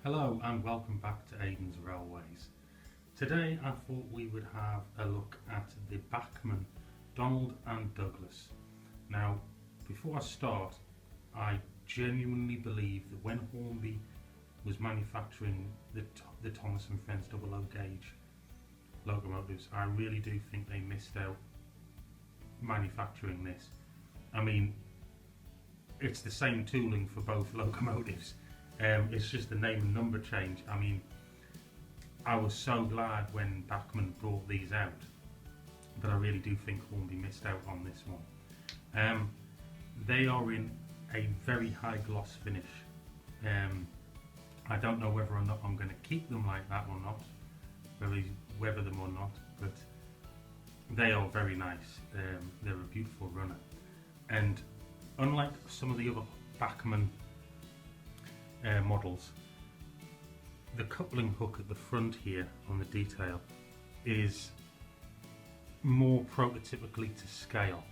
Hello and welcome back to Aidans Railways. Today I thought we would have a look at the Bachmann Donald and Douglas. Now, before I start, I genuinely believe that when Hornby was manufacturing the Thomas and Friends double O gauge locomotives, I really do think they missed out manufacturing this. I mean, it's the same tooling for both locomotives. It's just the name and number change. I mean, I was so glad when Bachmann brought these out, but I really do think Hornby missed out on this one. They are in a very high gloss finish. I don't know whether or not I'm going to keep them like that or not, weather them or not, but they are very nice. They're a beautiful runner, and unlike some of the other Bachmann models, the coupling hook at the front here on the detail is more prototypically to scale.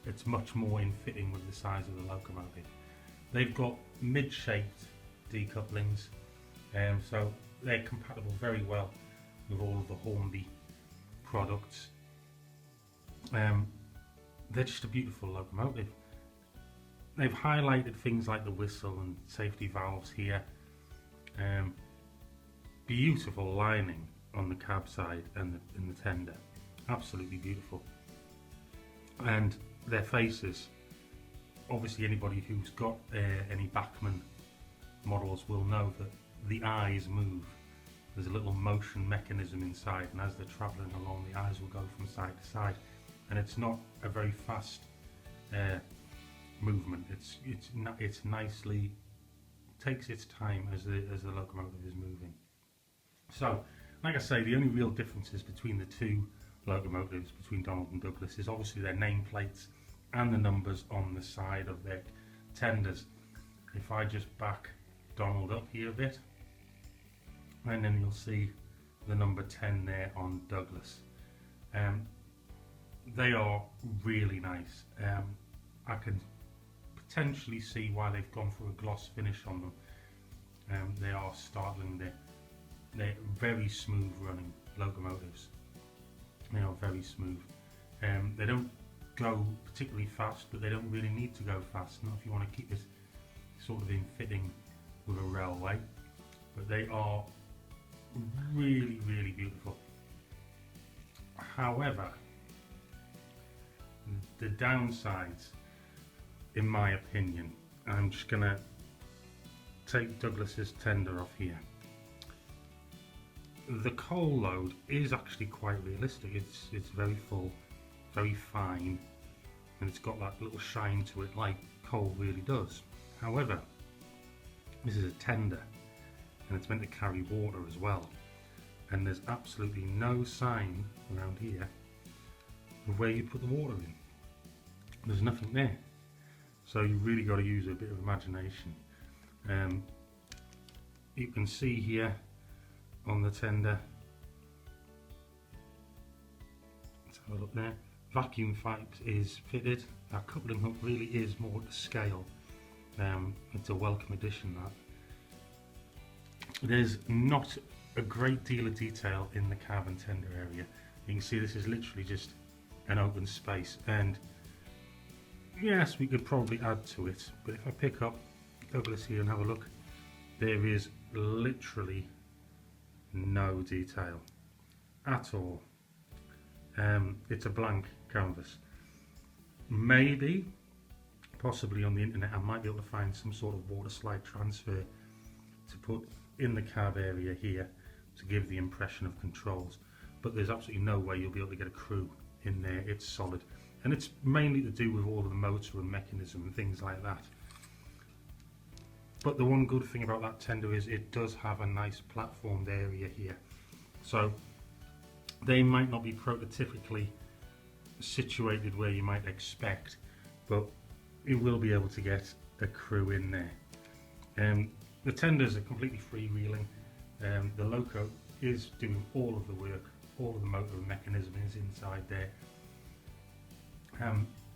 It's much more in fitting with the size of the locomotive. They've got mid-shaped decouplings, so they're compatible very well with all of the Hornby products. They're just a beautiful locomotive. They've highlighted things like the whistle and safety valves here. Beautiful lining on the cab side and in the tender, absolutely beautiful. And their faces, obviously anybody who's got any Bachmann models will know that the eyes move. There's a little motion mechanism inside, and as they're travelling along, the eyes will go from side to side, and it's not a very fast movement. It's nicely takes its time as the locomotive is moving. So, like I say, the only real differences between the two locomotives, between Donald and Douglas, is obviously their nameplates and the numbers on the side of their tenders. If I just back Donald up here a bit, and then you'll see the number 10 there on Douglas. They are really nice. I can potentially see why they've gone for a gloss finish on them. They are startling. They're very smooth running locomotives. They are very smooth. They don't go particularly fast, but they don't really need to go fast, not if you want to keep this sort of in fitting with a railway. But they are really, really beautiful. However, the downsides, in my opinion, I'm just going to take Douglas's tender off here. The coal load is actually quite realistic. It's very full, very fine, and it's got that little shine to it like coal really does. However, this is a tender, and it's meant to carry water as well, and there's absolutely no sign around here of where you put the water in. There's nothing there, so you've really got to use a bit of imagination. You can see here on the tender, let's have a look there, vacuum pipe is fitted. Our coupling hook really is more to scale. It's a welcome addition, that. There's not a great deal of detail in the cab and tender area. You can see this is literally just an open space, and yes, we could probably add to it, but if I pick up Douglas here and have a look, there is literally no detail at all. It's a blank canvas. Maybe, possibly on the internet, I might be able to find some sort of water slide transfer to put in the cab area here to give the impression of controls, but there's absolutely no way you'll be able to get a crew in there. It's solid, and it's mainly to do with all of the motor and mechanism and things like that. But the one good thing about that tender is it does have a nice platformed area here, so they might not be prototypically situated where you might expect, but you will be able to get a crew in there. The tenders are completely freewheeling. The loco is doing all of the work, all of the motor and mechanism is inside there.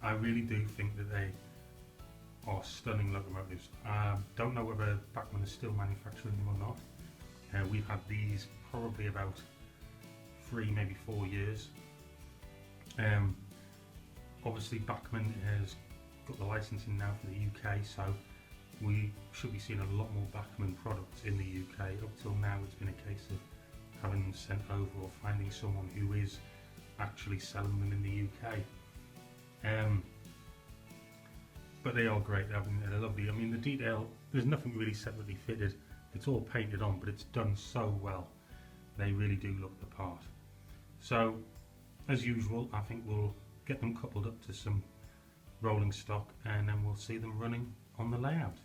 I really do think that they are stunning locomotives. Don't know whether Bachmann is still manufacturing them or not. We've had these probably about 3, maybe 4 years. Obviously Bachmann has got the licensing now for the UK, so we should be seeing a lot more Bachmann products in the UK. Up till now it's been a case of having them sent over or finding someone who is actually selling them in the UK. But they are great. I mean, they're lovely. I mean, the detail, there's nothing really separately fitted. It's all painted on, but it's done so well. They really do look the part. So, as usual, I think we'll get them coupled up to some rolling stock and then we'll see them running on the layout.